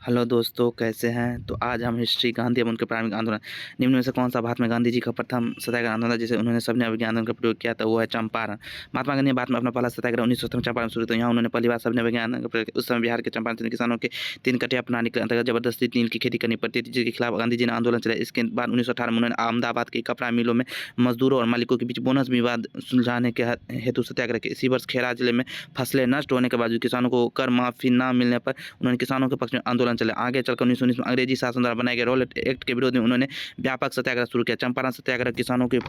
Hello दोस्तों, कैसे हैं? तो आज हम हिस्ट्री गांधी एवं उनके प्रारंभिक आंदोलन निम्न में से कौन सा भारत में गांधी जी का प्रथम सत्याग्रह आंदोलन था जिसे उन्होंने सविनय अवज्ञा आंदोलन का प्रयोग किया था? वो है चंपारण। महात्मा गांधी ने भारत में अपना पहला सत्याग्रह 1917 में चंपारण में शुरू किया। यहाँ उन्होंने पहली बार सविनय अवज्ञा आंदोलन का प्रयोग किया। उस समय बिहार के चंपारण से किसानों के 3 कट्टे अपनाने के अंतर्गत जबरदस्ती नील की खेती करनी पड़ती थी, जिसके खिलाफ गांधी जी ने आंदोलन चलाया। इसके बाद 1918 में उन्होंने अहमदाबाद की कपड़ा मिलों में मजदूरों और मालिकों के बीच बोनस विवाद सुलझाने के हेतु सत्याग्रह किया। इसी वर्ष खेड़ा जिले में फसलें नष्ट होने के बावजूद किसानों को कर माफी न मिलने पर उन्होंने किसानों के पक्ष में आंदोलन चलाया। आगे चलकर 1919 में अंग्रेजी शासन द्वारा बनाए गए रॉलेट एक्ट के विरोध में उन्होंने व्यापक सत्याग्रह शुरू किया। चंपारण सत्याग्रह किसानों की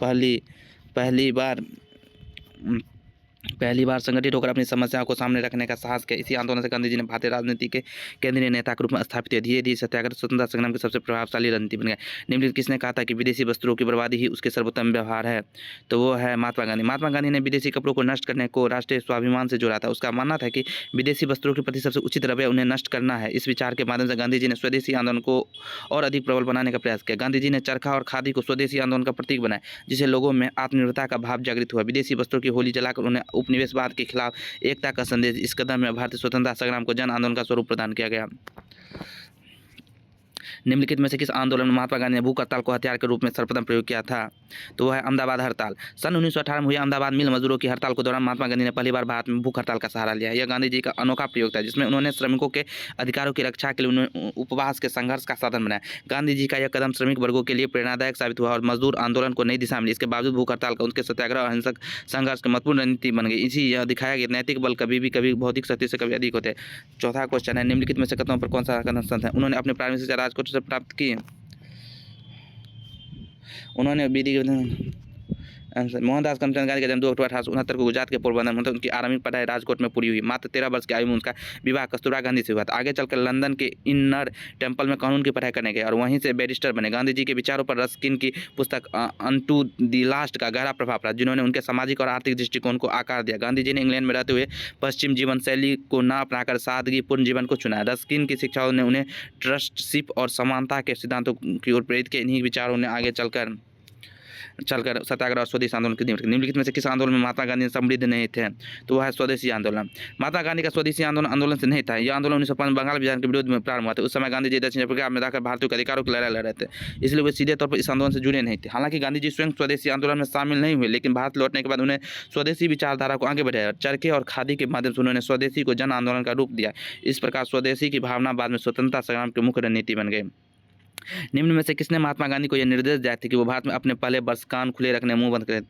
पहली बार संगठित होकर अपनी समस्याओं को सामने रखने का साहस किया। इसी आंदोलन से गांधी जी ने भारतीय राजनीति के केंद्रीय नेता के रूप में स्थापित किया। धीरे धीरे सत्याग्रह स्वतंत्रता संग्राम के सबसे प्रभावशाली रणनीति बन गया। निम्नलिखित किसने कहा था कि विदेशी वस्त्रों की बर्बादी ही उसके सर्वोत्तम व्यवहार है? तो वो है महात्मा गांधी। महात्मा गांधी ने विदेशी कपड़ों को नष्ट करने को राष्ट्रीय स्वाभिमान से जोड़ा था। उसका मानना था कि विदेशी वस्त्रों के प्रति सबसे उचित रवैया उन्हें नष्ट करना है। इस विचार के माध्यम से गांधी जी ने स्वदेशी आंदोलन को और अधिक प्रबल बनाने का प्रयास किया। गांधी जी ने चरखा और खादी को स्वदेशी आंदोलन का प्रतीक बनाया, जिससे लोगों में आत्मनिर्भरता का भाव जागृत हुआ। विदेशी वस्त्रों की होली जलाकर उन्हें उपनिवेशवाद के खिलाफ एकता का संदेश। इस कदम में भारतीय स्वतंत्रता संग्राम को जन आंदोलन का स्वरूप प्रदान किया गया। निम्नलिखित में से किस आंदोलन में महात्मा गांधी ने भूख हड़ताल को हथियार के रूप में सर्वप्रथम प्रयोग किया था? तो वह है अहमदाबाद हड़ताल। सन 1918 में हुई अहमदाबाद मिल मजदूरों की हड़ताल के दौरान महात्मा गांधी ने पहली बार भारत में भूख हड़ताल का सहारा लिया। यह गांधी जी का अनोखा प्रयोग था, जिसमें उन्होंने श्रमिकों के अधिकारों की रक्षा के लिए उन्हें उपवास के संघर्ष का साधन बनाया। गांधी जी का यह कदम श्रमिक वर्गों के लिए प्रेरणादायक साबित हुआ और मजदूर आंदोलन को नई दिशा मिली। इसके बावजूद भूख हड़ताल का उनके सत्याग्रह और अहिंसक संघर्ष की महत्वपूर्ण रणनीति बन गई। इसी यह दिखाया गया नैतिक बल कभी भौतिक शक्ति से कभी अधिक होते हैं। चौथा क्वेश्चन है, निम्नलिखित में से कथनों पर कौन सा कथन सत्य है? उन्होंने अपने प्राथमिक शिक्षा राजकोट से प्राप्त की। उन्होंने विधि मोहनदास करमचंद गांधी का जन्म 2 अक्टूबर 1869 को गुजरात के पोरबंदर में। उनकी आरंभिक पढ़ाई राजकोट में पूरी हुई। मात्र 13 वर्ष की आयु में उनका विवाह कस्तूरबा गांधी से हुआ था। आगे चलकर लंदन के इनर टेम्पल में कानून की पढ़ाई करने गए और वहीं से बैरिस्टर बने। गांधी जी के विचारों पर रस्किन की पुस्तक अनटू द लास्ट का गहरा प्रभाव पड़ा, जिन्होंने उनके सामाजिक और आर्थिक दृष्टिकोण को आकार दिया। गांधी जी ने इंग्लैंड में रहते हुए पश्चिम जीवन शैली को न अपनाकर सादगीपूर्ण जीवन को चुना। रस्किन की शिक्षाओं ने उन्हें ट्रस्टशिप और समानता के सिद्धांतों की ओर प्रेरित किया। इन्हीं विचारों ने आगे चलकर सत्याग्रह और स्वदेशी आंदोलन की नींव रखी। निम्नलिखित में से किस आंदोलन में महात्मा गांधी समृद्ध नहीं थे? तो वह है स्वदेशी आंदोलन। महात्मा गांधी का स्वदेशी आंदोलन से नहीं था। यह आंदोलन 1905 बंगाल विभाजन के विरोध में प्रारंभ हुआ था। उस समय गांधी जी दक्षिण अफ्रीका में रहकर भारतीयों के अधिकारों की लड़ाई लड़ रहे थे, इसलिए वे सीधे तौर पर इस आंदोलन से जुड़े नहीं थे। हालांकि गांधी जी स्वयं स्वदेशी आंदोलन में शामिल नहीं हुए, लेकिन भारत लौटने के बाद उन्हें स्वदेशी विचारधारा को आगे बढ़ाया। चरखे और खादी के माध्यम से उन्होंने स्वदेशी को जन आंदोलन का रूप दिया। इस प्रकार स्वदेशी की भावना बाद में स्वतंत्रता संग्राम की मुख्य रणनीति बन गई। निम्न में से किसने महात्मा गांधी को यह निर्देश दिया था कि वो भारत में अपने पहले वर्ष कान खुले रखने, मुंह बंद करें?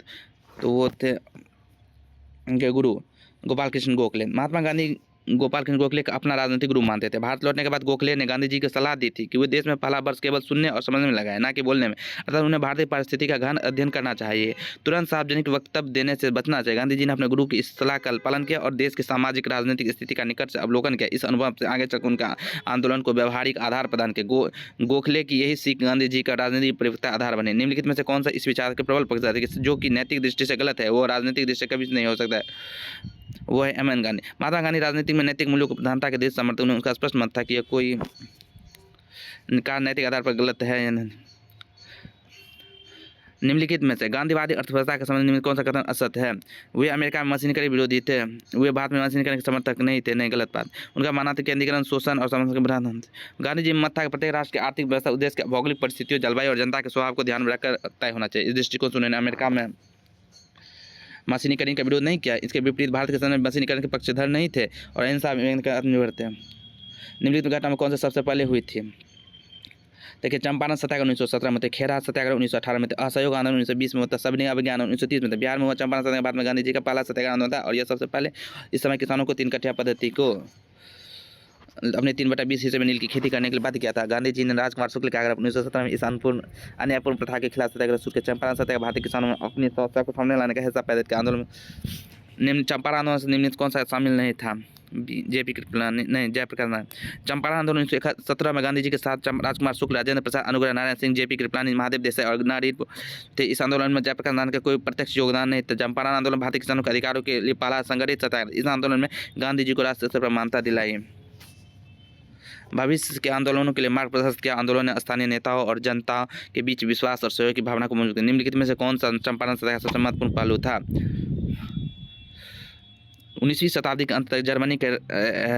तो वो थे उनके गुरु गोपाल कृष्ण गोखले। महात्मा गांधी गोपाल कृष्ण गोखले का अपना राजनीतिक गुरु मानते थे। भारत लौटने के बाद गोखले ने गांधी जी को सलाह दी थी कि वे देश में पहला वर्ष केवल सुनने और समझने में लगाए, ना कि बोलने में। अर्थात उन्हें भारतीय परिस्थिति का गहन अध्ययन करना चाहिए, तुरंत सार्वजनिक वक्तव्य देने से बचना चाहिए। गांधी जी ने अपने गुरु की इस सलाह का पालन किया और देश की सामाजिक राजनीतिक स्थिति का निकट से अवलोकन किया। इस अनुभव से आगे चलकर उनका आंदोलन को व्यवहारिक आधार प्रदान किया। गोखले की यही सीख गांधी जी का राजनीतिक परिपक्वता आधार बने। निम्नलिखित में से कौन सा इस विचार के प्रबल पक्षधर है जो कि नैतिक दृष्टि से गलत है? वो राजनीतिक दृष्टि से कभी नहीं हो सकता है। वो है एम एन गांधी। महात्मा गांधी राजनीति में नैतिक मूल्यों को प्रधानता के देश समर्थक। उनका स्पष्ट मत था कि यह कोई कार्य नैतिक आधार पर गलत है या नहीं। निम्नलिखित में से गांधीवादी अर्थव्यवस्था के संबंध में कौन सा कथन असत्य है? वे अमेरिका में मशीनरी विरोधी थे। वे भारत में मशीनरी के समर्थक नहीं थे। नहीं, गलत बात। उनका मानना था केंद्रीकरण, शोषण और समस्या के प्रधान। गांधी जी मत था कि प्रत्येक राष्ट्र की आर्थिक व्यवस्था उद्देश्य के भौगोलिक परिस्थितियों, जलवायु और जनता के स्वभाव को ध्यान में रखकर तय होना चाहिए। इस दृष्टिकोण से उन्होंने अमेरिका में मशीनीकरण का विरोध नहीं किया। इसके विपरीत भारत के समय मशीनीकरण के पक्षधर नहीं थे और अहिंसा का आत्मनिर्भर थे। निम्नलिखित घटना में कौन सा सबसे पहले हुई थी? देखिए, चंपारण सत्याग्रह 1917 में थे, खेड़ा सत्याग्रह 1918 में थे, असहयोग आंदोलन 1920 में होता, सविनय अवज्ञा 1930 में था। बिहार में हुआ चंपारण सत्याग्रह बाद में गांधी जी का पहला सत्याग्रह आंदोलन था और यह सबसे पहले इस समय किसानों को 3 कट्टा पद्धति को अपने 3/20 हिस्से में नील की खेती करने के लिए बाध्य किया था। गांधी जी ने राजकुमार शुक्ल के आग्रह 1917 में इस अन्यायपूर्ण प्रथा के खिलाफ सत्याग्रह शुरू किया। चंपारण सत्याग्रह भारतीय किसानों में अपनी समस्या को सामने लाने का हिस्सा पैदा किया। आंदोलन निम्न चंपारण आंदोलन से निम्नलिखित कौन सा शामिल नहीं था? जेपी कृपलानी नहीं, जयप्रकाश नारायण। चंपारण आंदोलन 1917 में गांधी जी के साथ राजकुमार शुक्ल, राजेंद्र प्रसाद, अनुग्रह नारायण सिंह, जेपी कृपलानी, महादेव देसाई और नारी थे। इस आंदोलन में जयप्रकाश नारायण का कोई प्रत्यक्ष योगदान नहीं था। चंपारण आंदोलन भारतीय किसानों के अधिकारों के लिए पहला संगठित सत्याग्रह। इस आंदोलन में गांधी जी को राष्ट्रीय स्तर पर मान्यता दिलाई। भविष्य के आंदोलनों के लिए मार्ग प्रशस्त किया। आंदोलन ने स्थानीय नेताओं और जनता के बीच विश्वास और सहयोग की भावना को मजबूत किया। निम्नलिखित में से कौन सा चंपारण सत्याग्रह सबसे महत्वपूर्ण पहलू था? 19वीं शताब्दी के अंत तक जर्मनी के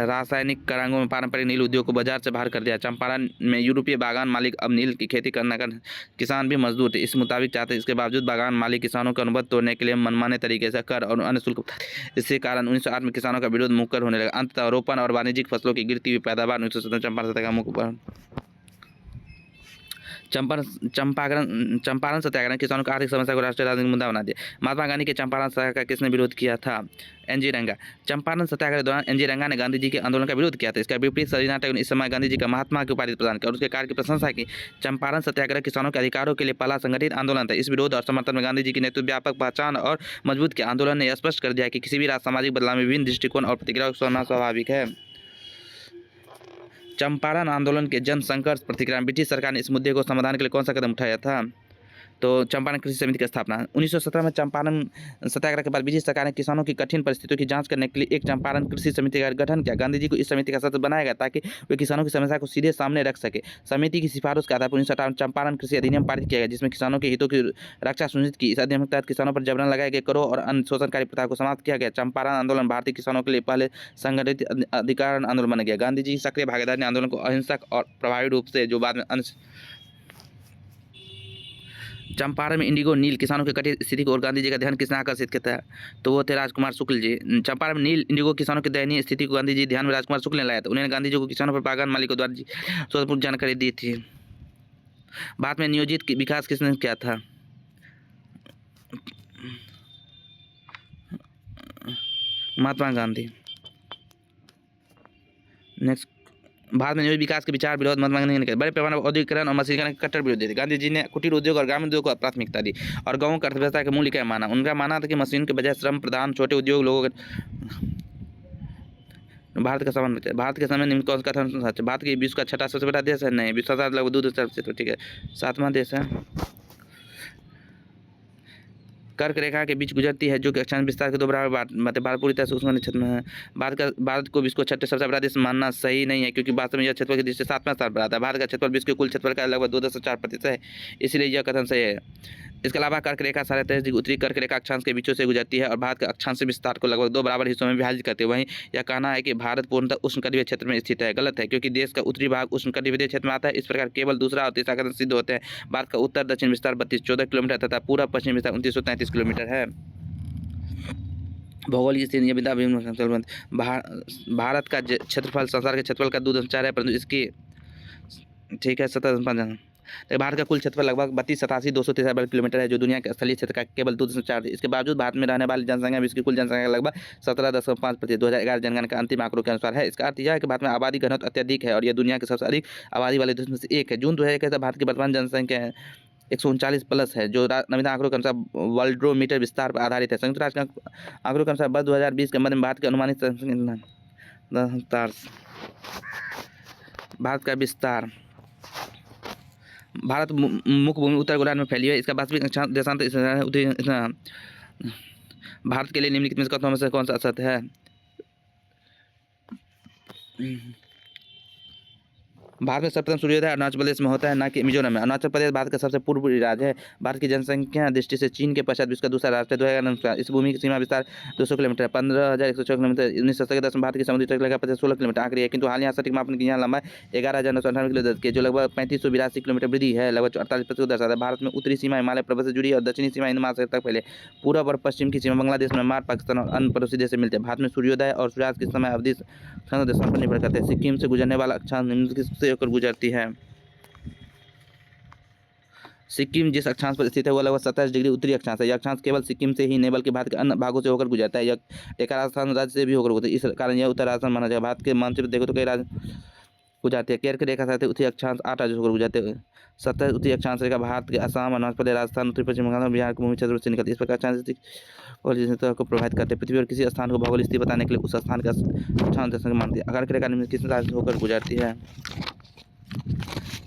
रासायनिक करांगों में पारंपरिक नील उद्योग को बाजार से बाहर कर दिया। चंपारण में यूरोपीय बागान मालिक अब नील की खेती करने का किसान भी मजदूर थे इस मुताबिक चाहते। इसके बावजूद बागान मालिक किसानों के अनुबंध तोड़ने के लिए मनमाने तरीके से कर और अन्य शुल्क। इसके कारण 1908 में किसानों का विरोध मुकर होने लगा। अंततः रोपण और वाणिज्यिक फसलों की गिरती हुई पैदावार 1917 चंपारण सत्याग्रह का मुख्य चंपारण सत्याग्रह किसानों की आर्थिक समस्या को राष्ट्रीय राजनीतिक मुद्दा बना दिया। महात्मा गांधी के चंपारण सत्याग्रह का किसने विरोध किया था? एनजी रंगा। चंपारण सत्याग्रह के दौरान एनजी रंगा ने गांधी जी के आंदोलन का विरोध किया था। इसका विपरीत सलीना टैगोर ने इस समय गांधी जी का महात्मा की उपाधि प्रदान किया और उसके कार्य की प्रशंसा की। चंपारण सत्याग्रह किसानों के अधिकारों के लिए पहला संगठित आंदोलन था। इस विरोध और समर्थन में गांधी जी की नेतृत्व व्यापक पहचान और मजबूत किया। आंदोलन ने स्पष्ट कर दिया कि किसी भी सामाजिक बदलाव में विभिन्न दृष्टिकोण और प्रतिक्रिया होना स्वाभाविक है। चंपारण आंदोलन के जन संघर्ष प्रतिक्रिया ब्रिटिश सरकार ने इस मुद्दे को समाधान के लिए कौन सा कदम उठाया था? तो चंपारण कृषि समिति की स्थापना 1917 में चंपारण सत्याग्रह के बाद ब्रिटिश सरकार ने किसानों की कठिन परिस्थितियों की जांच करने के लिए एक चंपारण कृषि समिति का गठन किया। गांधी जी को इस समिति का सदस्य बनाया गया ताकि वे किसानों की समस्या को सीधे सामने रख सके। समिति की सिफारिश के आधार पर 1958 चंपारण कृषि अधिनियम पारित किया गया जिसमें किसानों के हितों की रक्षा सुनिश्चित की। इस अधिनियम के तहत किसानों पर जबरन लगाए गए करों और अन्य शोषणकारी प्रथा को समाप्त किया गया। चंपारण आंदोलन भारतीय किसानों के लिए पहले संगठित अधिकार आंदोलन बन गया। गांधी जी की सक्रिय भागीदारी ने आंदोलन को अहिंसक और प्रभावी रूप से जो बाद में चंपारण में इंडिगो नील किसानों की कठिन स्थिति को और गांधी जी का ध्यान किसने आकर्षित किया था? तो वो थे राजकुमार शुक्ल जी। चंपारण में नील इंडिगो किसानों की दयनीय स्थिति को गांधी जी ध्यान में राजकुमार शुक्ल ने लाया था। उन्होंने गांधी जी को किसानों पर बागान मालिकों द्वारा स्वतंत्र जानकारी दी थी। बाद में नियोजित विकास किसने किया था? महात्मा गांधी। नेक्स्ट, भारत में नियोजित विकास के विचार विरोध महात्मा गांधी ने किया। बड़े पैमाने पर औद्योगिकरण और मशीनीकरण के कट्टर विरोधी थे। गांधी जी ने कुटीर उद्योग और ग्रामीण उद्योग को प्राथमिकता दी और गांवों की अर्थव्यवस्था के मूल्य क्या माना। उनका मानना था कि मशीन के बजाय श्रम प्रधान छोटे उद्योग लोगों भारत का संबंध। भारत के समय निम्न कौन सा कथन सच? भारत की विश्व का छठा सबसे बड़ा देश है? नहीं, विश्व का लगभग दूसरा सबसे, ठीक है, 7वां देश है। कर्क रेखा के बीच गुजरती है जो कि अक्षांश विस्तार के 2 बराबर मतलब भारत पूरी तरह से उष्ण क्षेत्र में है। भारत को विश्व को छठे सबसे बड़ा देश मानना सही नहीं है क्योंकि वास्तव में यह क्षेत्रफल की दृष्टि से 7वां स्थान पर आता है। भारत का क्षेत्रफल विश्व के कुल क्षेत्रफल का लगभग 2.4% है, इसलिए यह कथन सही है। इसके अलावा कर्क रेखा 23.5 डिग्री उत्तरी कर्क रेखा अक्षांश के बीचों से गुजरती है और भारत के अक्षांश विस्तार को लगभग 2 बराबर हिस्सों में विभाजित करते हैं। वहीं यह कहना है कि भारत पूर्णतः उष्णकटिबंधीय क्षेत्र में स्थित है गलत है क्योंकि देश का उत्तरी भाग उष्णकटिबंधीय क्षेत्र में आता है। इस प्रकार केवल दूसरा और तीसरा कथन सिद्ध होते हैं। भारत का उत्तर दक्षिण विस्तार 3214 किलोमीटर तथा पूरा पश्चिम विस्तार 2933 किलोमीटर है। भौगोलिक स्थिति भारत का क्षेत्रफल संसार के क्षेत्रफल का 2.4 है परंतु इसकी, ठीक है, 17.5। भारत का कुल क्षेत्रफल लगभग 32,87,293 वर्ग किलोमीटर है जो दुनिया के स्थलीय क्षेत्र का केवल 2.4 है। इसके बावजूद भारत में रहने वाली जनसंख्या विश्व की कुल जनसंख्या का लगभग 17.5% 2011 जनगणना के अंतिम आंकड़ों के अनुसार है। इसका अर्थ यह है कि भारत में आबादी घनत्व अत्यधिक है और यह दुनिया के सबसे अधिक आबादी वाले देशों में से एक है। जून 2021 भारत की वर्तमान जनसंख्या 139 प्लस है जो नवीनतम आंकड़ों के अनुसार वर्ल्डोमीटर विस्तार पर आधारित है। संयुक्त राष्ट्र के आंकड़ों के अनुसार वर्ष 2020 के मध्य में भारत के अनुमानित भारत का विस्तार। भारत मुख्य भूमि उत्तर गोलार्ध में फैली है। इसका वास्तविक देशांतर भारत के लिए निम्नलिखित में कथनों में से कौन सा असत्य है? भारत में सर्वप्रथम सूर्योदय अरुणाचल प्रदेश में होता है, न कि मिजोरम में। अरुणाचल प्रदेश भारत का सबसे पूर्वी राज्य है। भारत की जनसंख्या दृष्टि से चीन के पश्चात विश्व का दूसरा राष्ट्र है। 2011 इस भूमि की सीमा विस्तार 200 किलोमीटर है। 15,104 किलोमीटर 1970 के दशम भारत की समुद्री तट का 16 किलोमीटर आखिरी है किंतु हाल यहाँ सटीक मापन की यहाँ लंबाई 11,998 किलोमीटर की जो लगभग 3582 किलोमीटर वृद्धि है, लगभग 48% को दर्शाता है। भारत में उत्तरी सीमा हिमालय पर्वत से जुड़ी है और दक्षिणी सीमा हिंद महासागर तक फैले। पूर्व और पश्चिम की सीमा बांग्लादेश, म्यांमार, पाकिस्तान और अन्य पड़ोसी देश से मिलते हैं। भारत में सूर्योदय और सूर्यास्त की समय अवधि देशों पर निर्भर करते हैं। सिक्किम से गुजरने वाला अक्षांश निम्नलिखित से होकर गुजरती है। सिक्किम जिस अक्षांश पर स्थित है वह लगभग 27 डिग्री उत्तरी अक्षांश है। यह अक्षांश केवल सिक्किम से ही नहीं बल्कि भारत के अन्य भागों से होकर गुजरता है। यह एक राजस्थान राज्य से भी होकर गुजरता है, इस कारण यह उत्तर राजस्थान माना जाएगा। भारत के मानचित्र देखो तो कई राज्य गुजरती है। कर्क रेखा साथ उत्तरी अक्षांश 8 राज्यों से होकर गुजरते हैं। 17 उत्तरी अक्षांश रेखा भारत के असम, अरुणाचल प्रदेश, राजस्थान, उत्तर पश्चिम बंगाल और बिहार के भूमि क्षेत्र से निकलती है। इस प्रकार अक्षांश को प्रभावित करते हैं। पृथ्वी और किसी स्थान को भौगोलिक स्थिति बताने के लिए उस स्थान का अक्षांश मानती है। कर्क रेखा किस राज्य से होकर गुजरती है?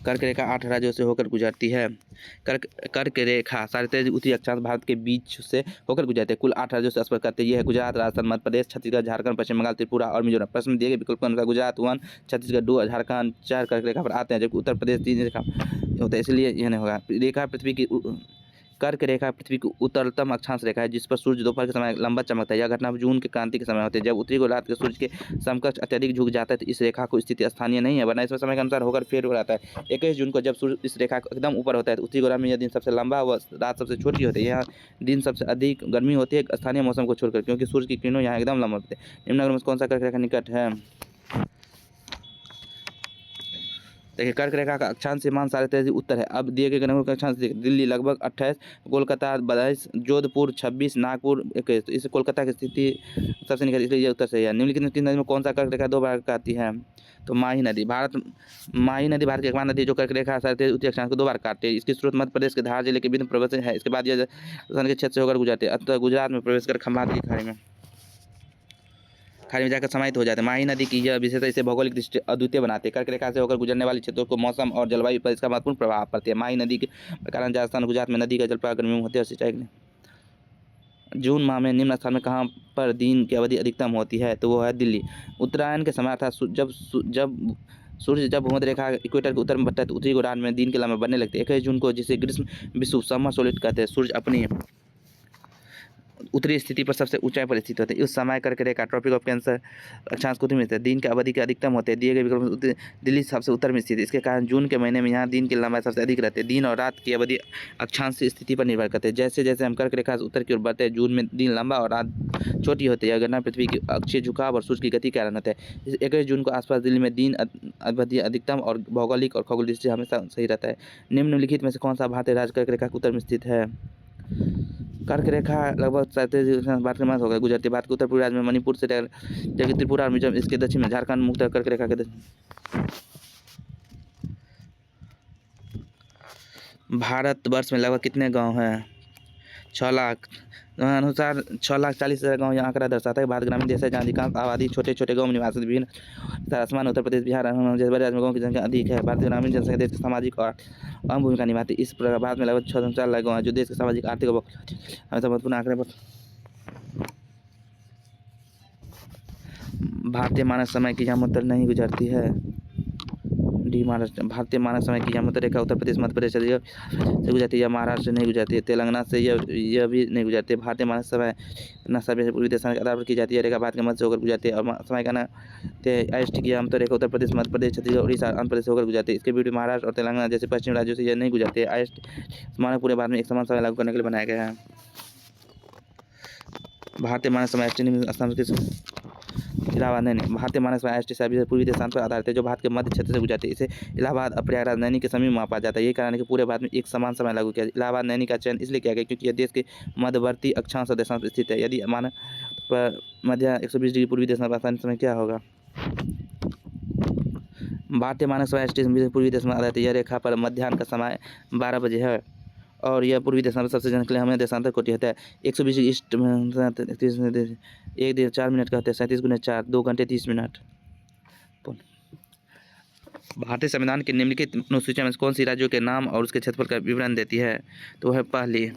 कर्क रेखा 8 राज्यों से होकर गुजरती है। कर्क रेखा 23 उत्तरी अक्षांश भारत के बीच से होकर गुजरते हैं। कुल 8 राज्यों से स्पर्श करते हैं। यह है गुजरात, राजस्थान, मध्य प्रदेश, छत्तीसगढ़, झारखंड, पश्चिम बंगाल, त्रिपुरा और मिजोरम। प्रश्न में दिए गए विकल्प के अनुसार गुजरात 1, छत्तीसगढ़ 2, झारखंड 4 कर्क रेखा पर आते हैं जबकि उत्तर प्रदेश 3 रेखा होता है, इसलिए यह नहीं होगा। रेखा पृथ्वी की कर्क रेखा पृथ्वी की उत्तरतम अक्षांश रेखा है जिस पर सूर्य दोपहर के समय लंबा चमकता है। यह घटना जून के क्रांति के समय होती है जब उत्तरी गोलार्ध के सूर्य के समकक्ष अत्यधिक झुक जाता है। तो इस रेखा को स्थिति स्थानीय नहीं है वरना इसमें समय के अनुसार होकर फेर हो जाता है। 21 जून को जब सूर्य इस रेखा को एकदम ऊपर होता है तो उत्तरी गोलार्ध में यह दिन सबसे लंबा व रात सबसे छोटी होती है। यहाँ दिन सबसे अधिक गर्मी होती है स्थानीय मौसम को छोड़कर क्योंकि सूर्य की किरणों यहाँ एकदम लंबा होते हैं। निम्नलिखित में कौन सा कर्क रेखा निकट है? देखिए कर्क रेखा का अक्षांश सीमांत 13.5 उत्तर है। अब दिए गए ग्रहों का अक्षांश देखिए दिल्ली लगभग 28, कोलकाता 22, जोधपुर 26, नागपुर 21। तो इस कोलकाता की स्थिति सबसे निकट इसलिए ये उत्तर सही है। निम्नलिखित में किन नदी में कौन सा कर्क रेखा 2 बार काटती है? तो माही नदी। माही नदी भारत की एकमात्र नदी जो कर्क रेखा 13.5 उत्तरी अक्षांश को 2 बार काटती है। इसकी स्रोत मध्य प्रदेश के धार जिले के बिंद पर्वत है। इसके बाद यह राजस्थान के क्षेत्र से होकर गुजरती है अतः गुजरात में प्रवेश कर खंभात की खाड़ी में जाकर समाहित हो जाते हैं। माही नदी की यह विशेषता इसे भौगोलिक दृष्टि अद्वितीय बनाते हैं। कर्क रेखा से होकर गुजरने वाले क्षेत्रों को मौसम और जलवायु पर इसका महत्वपूर्ण प्रभाव पड़ता है। माही नदी के कारण राजस्थान गुजरात में नदी का जल प्रवाह गर्मी में होते हैं और सिंचाई। जून माह में निम्न स्थान में कहाँ पर दिन की अवधि अधिकतम होती है? तो वो है दिल्ली। उत्तरायण के समय अर्थात जब सूर्य जब भूमध्य रेखा इक्वेटर के उत्तर में बढ़ता है तो उत्तरी गोलार्ध में दिन के लंबे बढ़ने लगते हैं। 21 जून को जिसे ग्रीष्म विषुव समर सोलिट कहते हैं सूर्य अपनी उत्तरी स्थिति पर सबसे ऊंचाई पर स्थित होते हैं। उस समय कर्क रेखा ट्रॉपिक ऑफ कैंसर अक्षांश को उत्तर में स्थित है। दिन की अवधि के अधिकतम होते हैं। दिए गए विकल्प में दिल्ली सबसे उत्तर में स्थित है। इसके कारण जून के महीने में यहाँ दिन की लंबाई सबसे अधिक रहती है। दिन और रात की अवधि अक्षांश की स्थिति पर निर्भर करते हैं। जैसे जैसे हम कर्क रेखा से उत्तर की ओर बढ़ते हैं जून में दिन लंबा और रात छोटी होती है। यह घटना पृथ्वी की अक्षीय झुकाव और सूर्य की गति के कारण होता है। 21 जून को आसपास दिल्ली में दिन अवधि अधिकतम और भौगोलिक और खगोलीय दृष्टि हमेशा सही रहता है। निम्नलिखित में से कौन सा भारतीय राज्य कर्क रेखा के उत्तर में स्थित है? कर्क रेखा लगभग 37 भारत के मध्य होकर गुजरती है। भारत के उत्तर पूर्वी राज्य में मणिपुर से जबकि त्रिपुरा और मिजोरम इसके दक्षिण में झारखंड मुक्त कर्क रेखा के भारतवर्ष में लगभग कितने गांव हैं? 6 लाख अनुसार 6,40,000 गाँव यह आंकड़ा दर्शाता है। भारत ग्रामीण देश है जहाँ अधिकांश आबादी छोटे छोटे गाँव में निवास विभिन्न आसमान उत्तर प्रदेश बिहार जैसे बड़े राज्यों में गाँव की संख्या अधिक है। भारत ग्रामीण जनसंख्या देश की सामाजिक और अहम भूमिका निभाती है। इस प्रकार भारत में लगभग 4 लाख गाँव हैं जो देश के सामाजिक आर्थिक और हमेशा महत्वपूर्ण आंकड़े पर। भारतीय मानक समय की यमुना नहीं गुजरती है। डी महाराष्ट्र। भारतीय मानक समय की यमुना रेखा उत्तर प्रदेश मध्य प्रदेश से गुजरती है। यह महाराष्ट्र से नहीं गुजरती है। तेलंगाना से यह भी नहीं गुजरती है। भारतीय मानक समय सभी पूर्वी देशांतर के आधार पर की जाती है। रेखा भारत के मध्य से होकर गुजरती है और समय का ना IST की यमुना रेखा उत्तर प्रदेश मध्य प्रदेश छत्तीसगढ़ उड़ीसा आंध्र प्रदेश से होकर गुजरती है। इसके विपरीत महाराष्ट्र और तेलंगाना जैसे पश्चिमी राज्यों से यह नहीं गुजरती है। IST मानक पूरे भारत में एक समान समय लागू करने के लिए बनाया गया है। भारतीय मानक समय इलाहाबाद नैनी। भारतीय मानक समय IST सभी पूर्वी देशांतर पर आधारित है जो भारत के मध्य क्षेत्र से गुजरती है। इसे इलाहाबाद प्रयागराज नैनी के समीप मापा जाता है। यही कारण है कि पूरे भारत में एक समान समय लागू किया। इलाहाबाद नैनी का चयन इसलिए किया गया क्योंकि यह देश के मध्यवर्ती अक्षांश और देशांश पर स्थित है। यदि मानक पर मध्य 120 डिग्री पूर्वी देशांतर पर आसानी समय क्या होगा? भारतीय मानक समय IST पूर्वी देश में आधारित है। यह रेखा पर मध्याह्न का समय 12 बजे है और यह पूर्वी देशांतर सबसे जनक के लिए हमें देशांतर कोटि होता है। 120 ईस्ट में 1 दिन 4 मिनट का होता है। 37 गुने 4 2 घंटे 30 मिनट। भारतीय संविधान के निम्नलिखित अनुसूची में कौन सी राज्यों के नाम और उसके क्षेत्रफल का विवरण देती है? तो वह है पहली।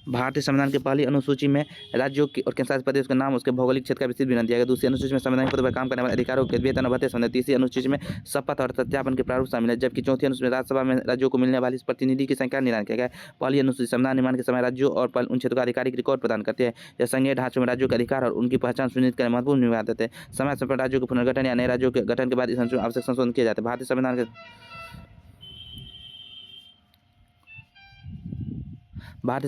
भारतीय संविधान की पहली अनुसूची में राज्यों की और केंद्रशासित प्रदेश के नाम उसके भौगोलिक क्षेत्र का विस्तृत विवरण दिया गया। दूसरी अनुसूची में संवैधानिक पद पर काम करने वाले अधिकारों के वेतन और भत्ते संबंधित। तीसरी अनुसूची में शपथ और सत्यापन के प्रारूप शामिल है जबकि चौथी अनुसूची में राज्यसभा में राज्यों को मिलने वाली प्रतिनिधि की संख्या निर्धारण किया गया है। पहली अनुसूची संविधान निर्माण के समय राज्यों और उन क्षेत्रों का आधिकारिक रिकॉर्ड प्रदान करती है। यह संघीय ढांचों में राज्यों के अधिकार और उनकी पहचान सुनिश्चित करने में महत्वपूर्ण भूमिका देते हैं। समय समय पर राज्यों के पुनर्गठन या नए राज्यों के गठन के बाद इस आवश्यक संशोधन किए जाते हैं। भारतीय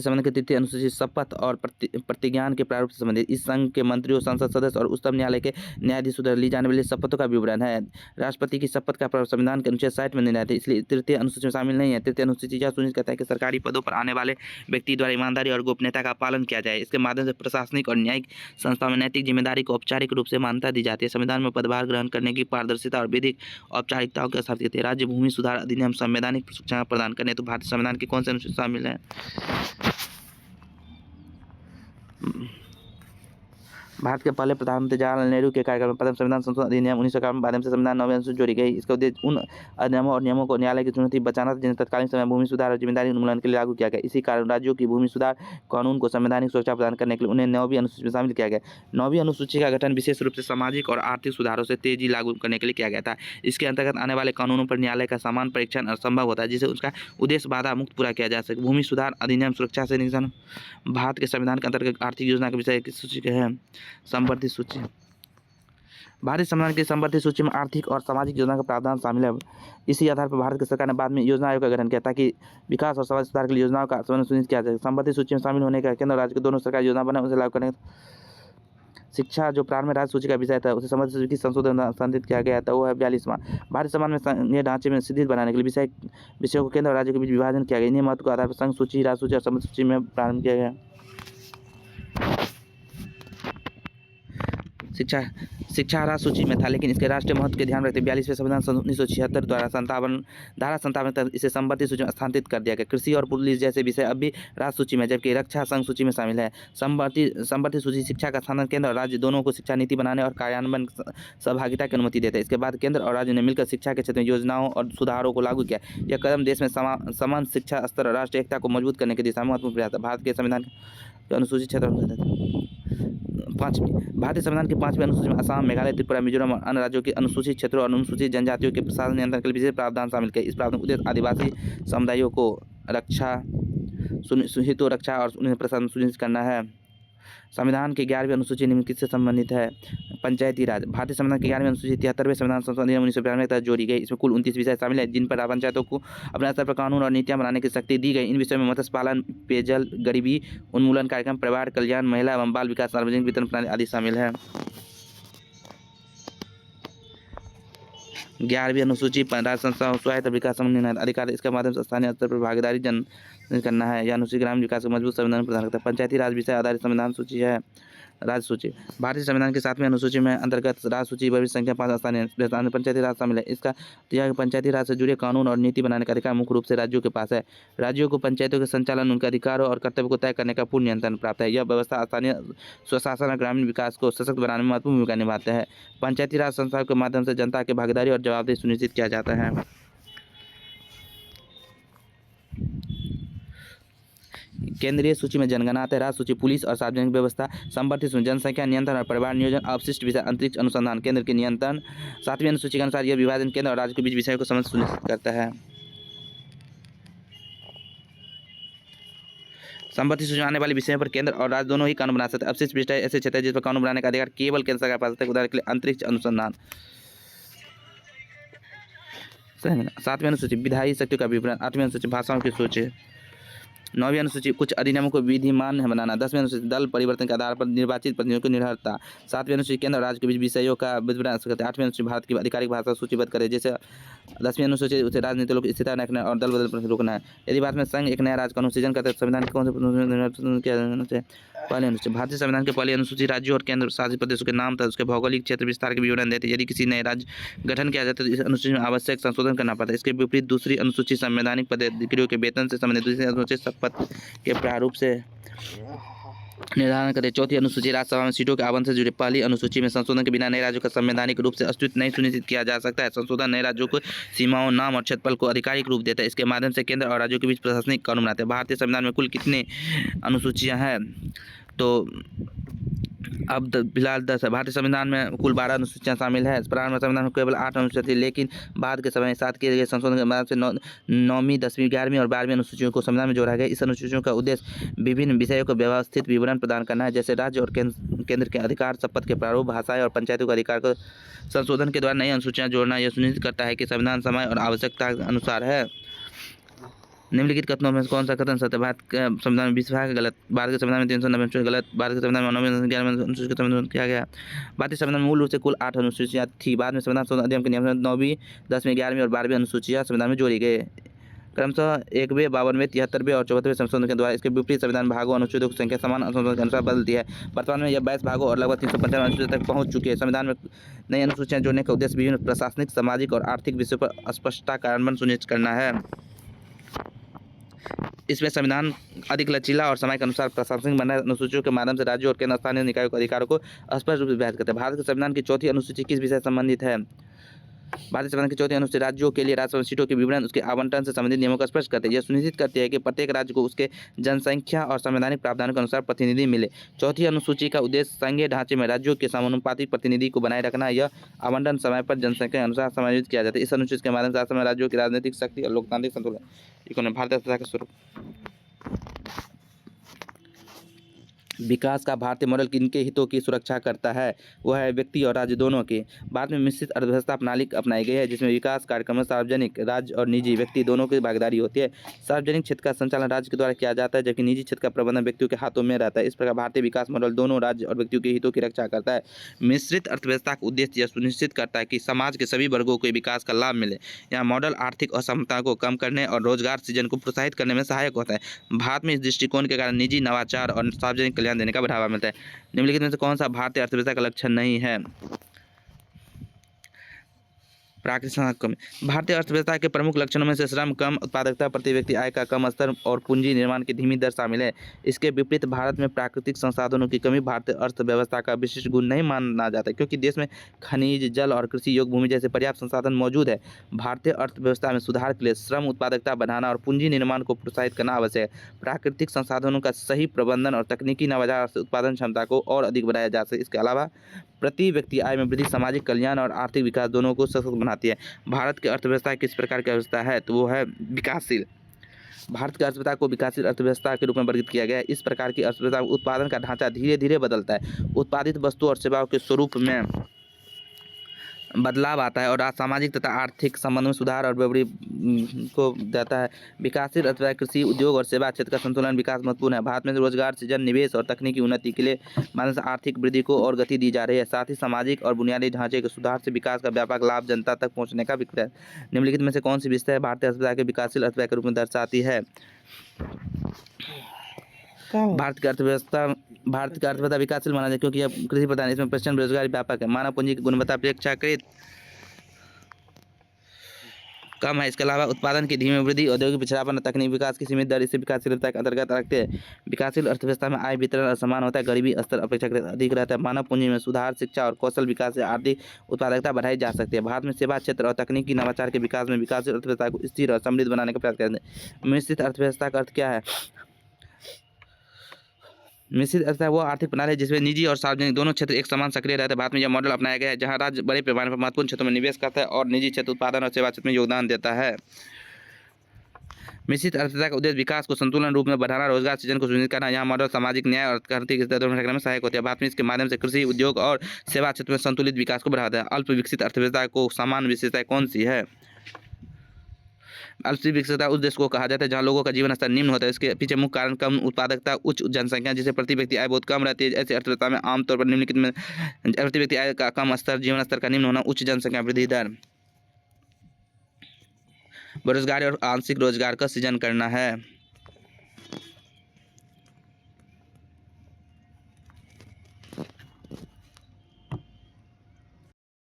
संविधान के तृतीय अनुसूची शपथ और प्रतिज्ञान के प्रारूप से संबंधित इस संघ के मंत्रियों संसद सदस्य और उच्चतम न्यायालय के न्यायाधीशों द्वारा ली जाने वाली शपथों का विवरण है। राष्ट्रपति की शपथ का प्रारूप संविधान के अनुच्छेद 60 में निर्धारित है इसलिए तृतीय अनुसूची में शामिल नहीं है। तृतीय अनुसूची यह सुनिश्चित करता है कि सरकारी पदों पर आने वाले व्यक्ति द्वारा ईमानदारी और गोपनीयता का पालन किया जाए। इसके माध्यम से प्रशासनिक और न्यायिक संस्थाओं में नैतिक जिम्मेदारी को औपचारिक रूप से मान्यता दी जाती है। संविधान में पदभार ग्रहण करने की पारदर्शिता और विधिक औपचारिकताओं के स्थापित है। राज्य भूमि सुधार अधिनियम संवैधानिक प्रशिक्षण प्रदान करने तो भारतीय संविधान के कौन से अनुच्छेद शामिल है? भारत के पहले प्रधानमंत्री जवाहरलाल नेहरू के कार्यकाल में प्रथम संविधान संशोधन अधिनियम 1951 के माध्यम से संविधान 9वीं अनुसूची जोड़ी गई। इसका उद्देश्य उन अधिनियमों और नियमों को न्यायालय की चुनौती बचाना था जिन्हें तत्कालीन समय भूमि सुधार और जिम्मेदारी उन्मूलन के लिए लागू किया गया। इसी कारण राज्यों की भूमि सुधार कानून को संवैधानिक सुरक्षा प्रदान करने के लिए उन्हें 9वीं अनुसूची में शामिल किया गया। 9वीं अनुसूची का गठन विशेष रूप से सामाजिक और आर्थिक सुधारों से तेजी लागू करने के लिए किया गया था। इसके अंतर्गत आने वाले कानूनों पर न्यायालय का समान परीक्षण असंभव होता है जिसे उसका उद्देश्य बाधा मुक्त पूरा किया जा सके। भूमि सुधार अधिनियम सुरक्षा से निशान भारत के संविधान के अंतर्गत आर्थिक योजना के विषय की सूची है संवर्धित सूची। भारतीय संविधान की संवर्धित सूची में आर्थिक और सामाजिक योजना का प्रावधान शामिल है। इसी आधार पर भारत की सरकार ने बाद में योजना आयोग का गठन किया ताकि विकास और समाज सुधार के लिए योजनाओं का समन्वय सुनिश्चित किया जाए। संवर्धित सूची में शामिल होने का केंद्र और राज्य के दोनों सरकार योजना बना उसे लागू करने। शिक्षा जो प्रारंभ में राज्य सूची का विषय था उसे संवर्धित सूची की संशोधन संशोधित किया गया था, वो है 42वां। भारतीय संविधान में संघीय ढांचे में शिथिल बनाने के लिए विषयों को केंद्र और राज्य के बीच विभाजन किया गया। इन्हीं महत्व के आधार पर संघ सूची, राज्य सूची और संवर्धित सूची में प्रारंभ किया गया। शिक्षा राज्य सूची में था लेकिन इसके राष्ट्रीय महत्व के ध्यान रखते 42वें संविधान सन 1976 द्वारा धारा 57 तक इसे संवर्धित सूची में स्थानांतरित कर दिया गया। कृषि और पुलिस जैसे विषय अब भी राज्य सूची में जबकि रक्षा संघ सूची में शामिल है। संवर्धित सूची शिक्षा का स्थान केंद्र और राज्य दोनों को शिक्षा नीति बनाने और कार्यान्वयन सहभागिता की अनुमति देता है। इसके बाद केंद्र और राज्य ने मिलकर शिक्षा के क्षेत्र में योजनाओं और सुधारों को लागू किया। यह कदम देश में समान शिक्षा स्तर और राष्ट्रीय एकता को मजबूत करने की दिशा में महत्वपूर्ण प्रयास था। भारत के संविधान अनुसूचित क्षेत्र 5वीं भारतीय संविधान की 5वीं अनुसूची में असम, मेघालय, त्रिपुरा, मिजोरम और अन्य राज्यों के अनुसूचित क्षेत्रों और अनुसूचित जनजातियों के प्रशासन नियंत्रण के लिए विशेष प्रावधान शामिल किए। इस प्रावधान का उद्देश्य आदिवासी समुदायों को रक्षा और उन्हें प्रशासन सुनिश्चित करना है। संविधान की 11वीं अनुसूची निम्नलिखित से संबंधित है। पंचायती राज भारतीय संविधान की 11वीं अनुसूची 73वें संविधान संशोधन अधिनियम 1992 के तहत जोड़ी गई। इसमें कुल 29 विषय शामिल है जिन पर पंचायतों को अपने स्तर पर कानून और नीतियां बनाने की शक्ति दी गई। इन विषयों में मत्स्य पालन, पेयजल, गरीबी उन्मूलन कार्यक्रम, परिवार कल्याण, महिला एवं बाल विकास, सार्वजनिक वितरण प्रणाली आदि शामिल है। 11वीं अनुसूची राज्य संस्थाओं स्वायत्त विकास संबंधी अधिकार इसके माध्यम से स्थानीय स्तर पर भागीदारी जन करना है। यह अनुसूची ग्रामीण विकास को मजबूत संविधान प्रदान करता है। पंचायती राज विषय आधारित संविधान सूची है। राज्य सूची भारतीय संविधान की 7वीं अनुसूची में अंतर्गत राज्य सूची पर संख्या 5 स्थानीय पंचायती राज शामिल है। इसका यह पंचायती राज से जुड़े कानून और नीति बनाने का अधिकार मुख्य रूप से राज्यों के पास है। राज्यों को पंचायतों के संचालन, उनके अधिकारों और कर्तव्य को तय करने का पूर्ण नियंत्रण प्राप्त है। यह व्यवस्था स्थानीय स्वशासन और ग्रामीण विकास को सशक्त बनाने में महत्वपूर्ण भूमिका निभाते हैं। पंचायती राज संस्थाओं के माध्यम से जनता की भागीदारी और जवाबदेही सुनिश्चित किया जाता है। केंद्रीय सूची में जनगणना आता है। राज्य सूची पुलिस और सार्वजनिक व्यवस्था। संवर्धित सूची जनसंख्या नियंत्रण और परिवार नियोजन। अवशिष्ट विषय अंतरिक्ष अनुसंधान केंद्र के नियंत्रण। 7वीं अनुसूची के अनुसार यह विभाजन केंद्र और राज्य के बीच विषयों को समझ सुनिश्चित करता है। संवर्धित सूची में आने वाले विषयों पर केंद्र और राज्य दोनों ही कानून बना सकते हैं। अवशिष्ट विषय ऐसे क्षेत्र है जिस पर कानून बनाने का अधिकार केवल केंद्र सरकार पास है। उदाहरण के लिए अंतरिक्ष अनुसंधान। 7वीं अनुसूची विधायी शक्तियों का विवरण। 8वीं अनुसूची भाषाओं की सूची। 9वीं अनुसूची कुछ अधिनियमों को विधिमान बनाना। 10वीं अनुसूची दल परिवर्तन के आधार पर निर्वाचित प्रतिनिधियों की निर्भरता। 7वीं अनुसूची केंद्र और राज्य के बीच विषयों का विवरण। 8वीं अनुसूची भारत की आधिकारिक भाषा सूचीबद्ध करे। जैसे 10वीं अनुसूची उसे राजनीति लोग स्थिरता रखना और दल बदल पर रोकना है। यदि भारत में संघ एक नया राज्य कानून सृजन करता है तो संविधान के कौन से किया जाना चाहिए। पहली अनुसूची भारतीय संविधान की पहली अनुसूची राज्यों और केंद्र शासित प्रदेशों के नाम तथा उसके भौगोलिक क्षेत्र विस्तार के विवरण देते हैं। यदि किसी नए राज्य गठन किया जाता है तो इस अनुसूची में आवश्यक संशोधन करना पड़ता है। इसके विपरीत दूसरी अनुसूची संवैधानिक पदाधिकारियों के वेतन से संबंधित दूसरी अनुसूची शपथ के प्रारूप से निर्धारण करते। चौथी अनुसूची राज्यसभा में सीटों के आवंटन से जुड़ी। पहली अनुसूची में संशोधन के बिना नए राज्यों का संवैधानिक रूप से अस्तित्व नहीं सुनिश्चित किया जा सकता है। संशोधन नए राज्यों को सीमाओं, नाम और क्षेत्रफल को आधिकारिक रूप देता है। इसके माध्यम से केंद्र और राज्यों के बीच प्रशासनिक कानून बनाते हैं। भारतीय संविधान में कुल कितने अनुसूचियां हैं तो अब फिलहाल 10 है। भारतीय संविधान में कुल 12 अनुसूचियां शामिल है। प्रारंभ संविधान में केवल 8 अनुसूचियां थी लेकिन बाद के समय 7 किए गए संशोधन के बाद से 9वीं, 10वीं, 11वीं और 12वीं अनुसूचियों को संविधान में जोड़ा गया। इस अनुसूचियों का उद्देश्य विभिन्न विषयों को व्यवस्थित विवरण प्रदान करना है जैसे राज्य और केंद्र के अधिकार, शपथ के प्रारूप, भाषाएं और पंचायतों के अधिकार को संशोधन के द्वारा नई अनुसूचियां जोड़ना यह सुनिश्चित करता है कि संविधान समय और आवश्यकता के अनुसार है। निम्नलिखित कथनों में कौन सा कथन सत्य। भारत के संविधान में 20 भाग गलत। भारत के संविधान में 390 गलत। भारत के संविधान में 9वीं, 11वीं अनुसूची का संशोधन किया गया। भारतीय संविधान में मूल रूप से कुल 8 अनुसूचियां थी। बाद में संविधान संशोधन अधिनियम के नियम में 9वीं, 10वीं, 11वीं और 12वीं अनुसूचियां संविधान में जोड़ी गई। क्रमशः 1वें, 52वें, 73वें और 74वें संशोधन के द्वारा इसके विपरीत संविधान भागों अनुच्छेदों की संख्या समान अनुच्छेदों के अनुसार बदलती है। वर्तमान में यह 22 भागों और लगभग 355 अनुच्छेदों तक पहुंच चुकी है। संविधान में नई अनुसूचियां जोड़ने का उद्देश्य विभिन्न प्रशासनिक, सामाजिक और आर्थिक विषयों पर स्पष्टता कार्यान्वयन सुनिश्चित करना है। इसमें संविधान अधिक लचीला और समय के अनुसार प्रशासनिक बनाए अनुसूचियों के माध्यम से राज्यों और केंद्र स्थानीय निकायों के अधिकारों को स्पष्ट रूप से व्याख्या करते हैं। भारत के संविधान की चौथी अनुसूची किस विषय से संबंधित है? भारतीय संविधान की चौथी अनुसूची राज्यों के लिए राज्यसभा सीटों के विवरण उसके आवंटन से संबंधित नियमों को स्पष्ट करती है। यह सुनिश्चित करती है कि प्रत्येक राज्य को उसके जनसंख्या और संवैधानिक प्रावधानों के अनुसार प्रतिनिधि मिले। चौथी अनुसूची का उद्देश्य संघीय ढांचे में राज्यों के समानुपातिक प्रतिनिधि को बनाए रखना। यह आवंटन समय पर जनसंख्या के अनुसार समायोजित किया जाता है। इस अनुसूची के माध्यम से असम में राज्यों की राजनीतिक शक्ति और लोकतांत्रिक संतुलन भारतीय अर्थव्यवस्था के स्वरूप विकास का भारतीय मॉडल किनके हितों की सुरक्षा करता है? वह है व्यक्ति और राज्य दोनों के। भारत में मिश्रित अर्थव्यवस्था प्रणाली अपनाई गई है जिसमें विकास कार्यक्रम में सार्वजनिक, राज्य और निजी व्यक्ति दोनों की भागीदारी होती है। सार्वजनिक क्षेत्र का संचालन राज्य के द्वारा किया जाता है जबकि निजी क्षेत्र का प्रबंधन व्यक्तियों के हाथों में रहता है। इस प्रकार भारतीय विकास मॉडल दोनों राज्य और व्यक्तियों के हितों की रक्षा करता है। मिश्रित अर्थव्यवस्था का उद्देश्य यह सुनिश्चित करता है कि समाज के सभी वर्गों को विकास का लाभ मिले। यह मॉडल आर्थिक असमता को कम करने और रोजगार सृजन को प्रोत्साहित करने में सहायक होता है। भारत में इस दृष्टिकोण के कारण निजी नवाचार और सार्वजनिक कल्याण देने का बढ़ावा मिलता है। निम्नलिखित में से कौन सा भारतीय अर्थव्यवस्था का लक्षण नहीं है? प्राकृतिक संसाधन कमी। भारतीय अर्थव्यवस्था के प्रमुख लक्षणों में से श्रम कम, उत्पादकता, प्रति व्यक्ति आय का कम स्तर और पूंजी निर्माण की धीमी दर शामिल है। इसके विपरीत भारत में प्राकृतिक संसाधनों की कमी भारतीय अर्थव्यवस्था का विशिष्ट गुण नहीं माना जाता क्योंकि देश में खनिज, जल और कृषि योग्य भूमि जैसे पर्याप्त संसाधन मौजूद है। भारतीय अर्थव्यवस्था में सुधार के लिए श्रम उत्पादकता बढ़ाना और पूंजी निर्माण को प्रोत्साहित करना आवश्यक है। प्राकृतिक संसाधनों का सही प्रबंधन और तकनीकी नवाचार से उत्पादन क्षमता को और अधिक बढ़ाया जा सकता है। इसके अलावा प्रति व्यक्ति आय में वृद्धि सामाजिक कल्याण और आर्थिक विकास दोनों को सशक्त बनाती है। भारत की अर्थव्यवस्था किस प्रकार की अर्थव्यवस्था है? तो वो है विकासशील। भारत की अर्थव्यवस्था को विकासशील अर्थव्यवस्था के रूप में वर्गीकृत किया गया है। इस प्रकार की अर्थव्यवस्था में उत्पादन का ढांचा धीरे धीरे बदलता है, उत्पादित वस्तुओं और सेवाओं के स्वरूप में बदलाव आता है और सामाजिक तथा आर्थिक संबंध में सुधार और बढ़ोतरी को देता है। विकासशील अर्थव्यवस्था कृषि, उद्योग और सेवा क्षेत्र का संतुलन विकास महत्वपूर्ण है। भारत में रोजगार सृजन, निवेश और तकनीकी उन्नति के लिए माध्यम से आर्थिक वृद्धि को और गति दी जा रही है। साथ ही सामाजिक और बुनियादी ढांचे के सुधार से विकास का व्यापक लाभ जनता तक पहुँचने का विकल्प है। निम्नलिखित में से कौन सी विशेषता भारतीय अर्थव्यवस्था के विकासशील अर्थव्यवस्था के रूप में दर्शाती है? भारत की अर्थव्यवस्था विकासशील माना जाए क्योंकि यह कृषि प्रधान है। इसमें प्रचंड बेरोजगारी व्यापक है। मानव पूंजी की गुणवत्ता अपेक्षाकृत कम है। इसके अलावा उत्पादन की धीमी वृद्धि, औद्योगिक पिछड़ापन, तकनीकी विकास की सीमित दर इसे विकासशीलता के अंतर्गत रखते हैं। विकासशील अर्थव्यवस्था में आय वितरण असमान होता है, गरीबी स्तर अपेक्षाकृत अधिक रहता है। मानव पूंजी में सुधार, शिक्षा और कौशल विकास से आर्थिक उत्पादकता बढ़ाई जा सकती है। भारत में सेवा क्षेत्र और तकनीकी नवाचार के विकास में विकासशील अर्थव्यवस्था को स्थिर और समृद्ध बनाने का प्रयास करते हैं। मिश्रित अर्थव्यवस्था का अर्थ क्या है? मिश्रित अर्थव्यवस्था वो आर्थिक प्रणाली है जिसमें निजी और सार्वजनिक दोनों क्षेत्र एक समान सक्रिय रहते हैं। भारत में यह मॉडल अपनाया गया है जहां राज्य बड़े पैमाने पर महत्वपूर्ण क्षेत्रों में निवेश करता है और निजी क्षेत्र उत्पादन और सेवा क्षेत्र में योगदान देता है। मिश्रित अर्थव्यवस्था का उद्देश्य विकास को संतुलन रूप में बढ़ाना, रोजगार सृजन को सुनिश्चित करना। यह मॉडल सामाजिक न्याय और आर्थिक स्थिरता दोनों रखने में सहायक होते हैं। भारत में इसके माध्यम से कृषि, उद्योग और सेवा क्षेत्र में संतुलित विकास को बढ़ाता है। अल्प विकसित अर्थव्यवस्था को समान विशेषताएं कौन सी है? अल्प विकसितता उस देश को कहा जाता है जहां लोगों का जीवन स्तर निम्न होता है। इसके पीछे मुख्य कारण कम उत्पादकता, उच्च जनसंख्या जिससे प्रति व्यक्ति आय बहुत कम रहती है। ऐसी अर्थव्यवस्था में आमतौर पर निम्नलिखित में प्रति व्यक्ति आय का कम स्तर, जीवन स्तर का निम्न होना, उच्च जनसंख्या वृद्धि दर, बेरोजगारी और आंशिक रोजगार का सृजन करना है।